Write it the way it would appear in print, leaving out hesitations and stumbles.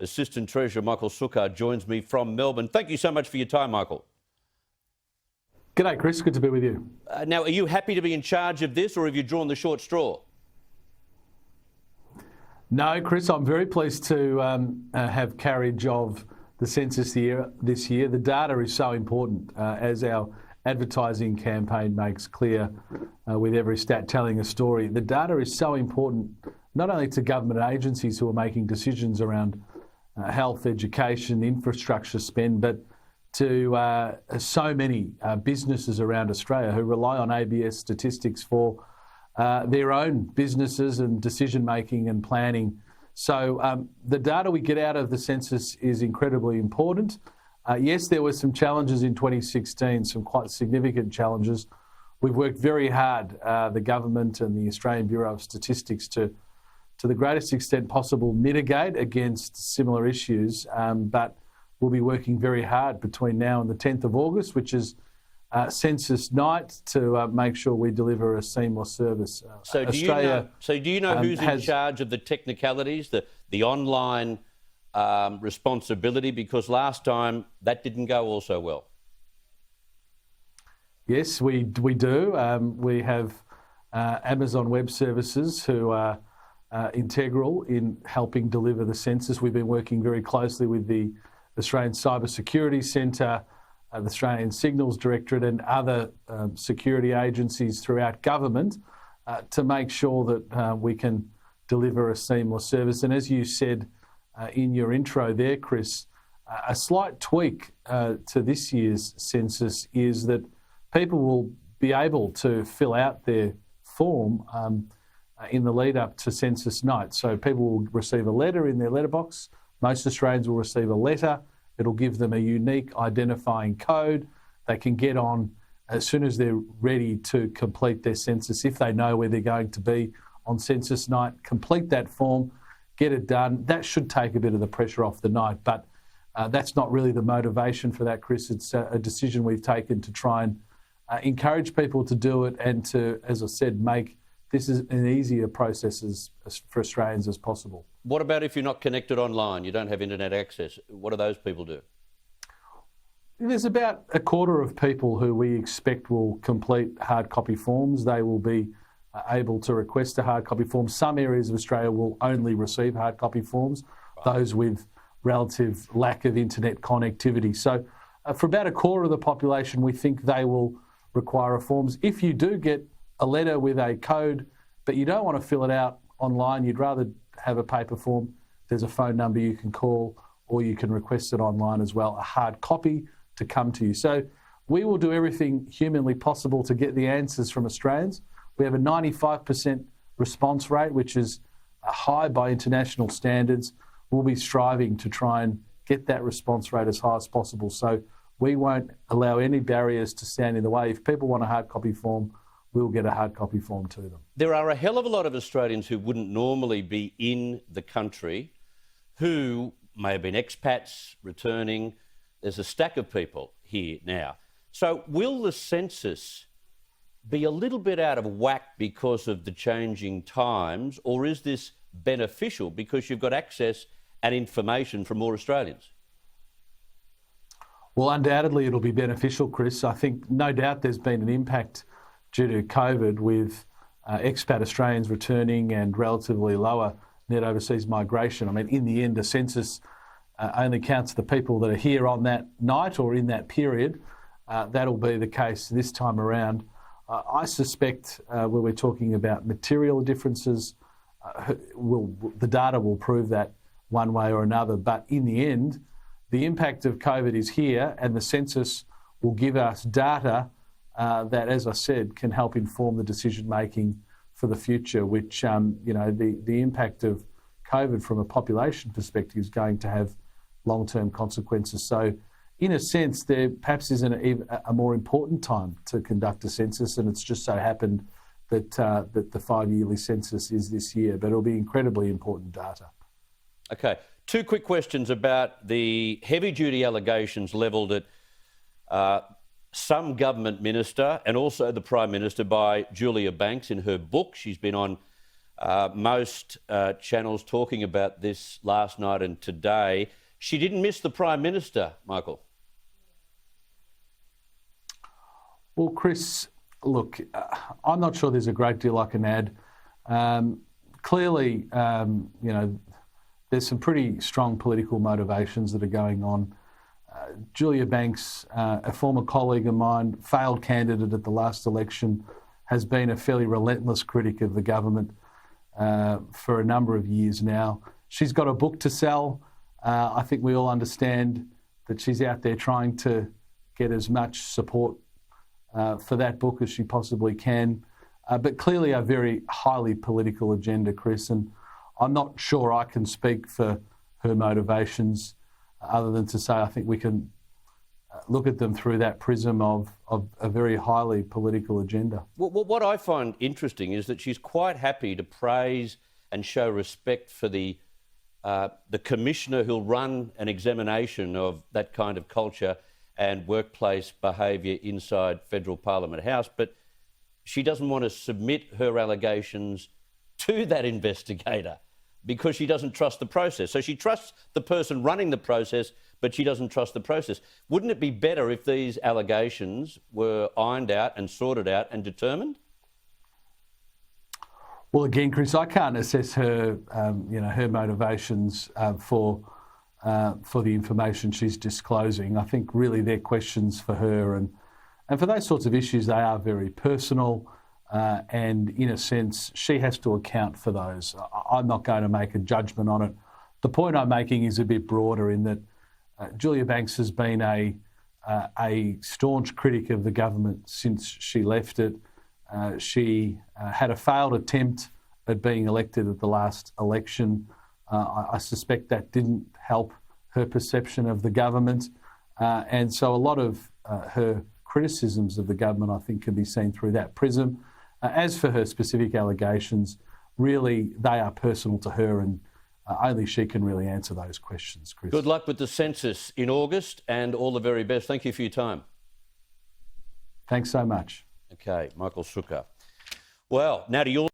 Assistant Treasurer Michael Sukkar joins me from Melbourne. Thank you so much for your time, Michael. G'day, Chris. Good to be with you. Now, are you happy to be in charge of this, or have you drawn the short straw? No, Chris, I'm very pleased to have carriage of the census this year. The data is so important, as our advertising campaign makes clear with every stat telling a story. The data is so important, not only to government agencies who are making decisions around health, education, infrastructure spend, but to so many businesses around Australia who rely on ABS statistics for their own businesses and decision making and planning. So the data we get out of the census is incredibly important. Yes, there were some challenges in 2016, some quite significant challenges. We've worked very hard, the government and the Australian Bureau of Statistics, to the greatest extent possible mitigate against similar issues, but we'll be working very hard between now and the 10th of August, which is census night, to make sure we deliver a seamless service. So do you know who's in charge of the technicalities, the online responsibility? Because last time that didn't go all so well. Yes, we do. We have Amazon Web Services who are integral in helping deliver the census. We've been working very closely with the Australian Cyber Security Centre, the Australian Signals Directorate and other security agencies throughout government to make sure that we can deliver a seamless service. And as you said in your intro there, Chris, a slight tweak to this year's census is that people will be able to fill out their form in the lead up to census night. So people will receive a letter in their letterbox. Most Australians will receive a letter. It'll give them a unique identifying code. They can get on as soon as they're ready to complete their census. If they know where they're going to be on census night, complete that form, get it done. That should take a bit of the pressure off the night, but that's not really the motivation for that, Chris. It's a decision we've taken to try and encourage people to do it and to, as I said, make this is an easier process for Australians as possible. What about if you're not connected online, you don't have internet access? What do those people do? There's about a quarter of people who we expect will complete hard copy forms. They will be able to request a hard copy form. Some areas of Australia will only receive hard copy forms, those with relative lack of internet connectivity. So for about a quarter of the population, we think they will require forms. If you do get a letter with a code, but you don't want to fill it out online, you'd rather have a paper form, there's a phone number you can call, or you can request it online as well, a hard copy to come to you. So we will do everything humanly possible to get the answers from Australians. We have a 95% response rate, which is high by international standards. We'll be striving to try and get that response rate as high as possible. So we won't allow any barriers to stand in the way. If people want a hard copy form, we'll get a hard copy form to them. There are a hell of a lot of Australians who wouldn't normally be in the country, who may have been expats returning. There's a stack of people here now. So will the census be a little bit out of whack because of the changing times, or is this beneficial because you've got access and information from more Australians? Well, undoubtedly it'll be beneficial, Chris. I think no doubt there's been an impact due to COVID with expat Australians returning and relatively lower net overseas migration. I mean, in the end, a census only counts the people that are here on that night or in that period. That'll be the case this time around. I suspect when we're talking about material differences, the data will prove that one way or another. But in the end, the impact of COVID is here, and the census will give us data that, as I said, can help inform the decision making for the future, which, the impact of COVID from a population perspective is going to have long-term consequences. So in a sense, there perhaps isn't a more important time to conduct a census, and it's just so happened that the 5-yearly census is this year, but it'll be incredibly important data. Okay, two quick questions about the heavy-duty allegations levelled at some government minister and also the Prime Minister by Julia Banks in her book. She's been on Most channels talking about this last night and today. She didn't miss the Prime Minister, Michael. Well, Chris, look, I'm not sure there's a great deal I can add. Clearly, there's some pretty strong political motivations that are going on. Julia Banks, a former colleague of mine, failed candidate at the last election, has been a fairly relentless critic of the government for a number of years now. She's got a book to sell. I think we all understand that she's out there trying to get as much support for that book as she possibly can. But clearly a very highly political agenda, Chris, and I'm not sure I can speak for her motivations other than to say I think we can look at them through that prism of a very highly political agenda. What I find interesting is that she's quite happy to praise and show respect for the commissioner who'll run an examination of that kind of culture and workplace behaviour inside Federal Parliament House, but she doesn't want to submit her allegations to that investigator because she doesn't trust the process. So she trusts the person running the process, but she doesn't trust the process. Wouldn't it be better if these allegations were ironed out and sorted out and determined? Well, again, Chris, I can't assess her, her motivations for the information she's disclosing. I think really they're questions for her, and for those sorts of issues, they are very personal. And in a sense, she has to account for those. I'm not going to make a judgment on it. The point I'm making is a bit broader in that Julia Banks has been a staunch critic of the government since she left it. She had a failed attempt at being elected at the last election. I suspect that didn't help her perception of the government. And so a lot of her criticisms of the government, I think, can be seen through that prism. As for her specific allegations, really they are personal to her, and only she can really answer those questions, Chris. Good luck with the census in August and all the very best. Thank you for your time. Thanks so much. Okay, Michael Sukkar. Well, now to your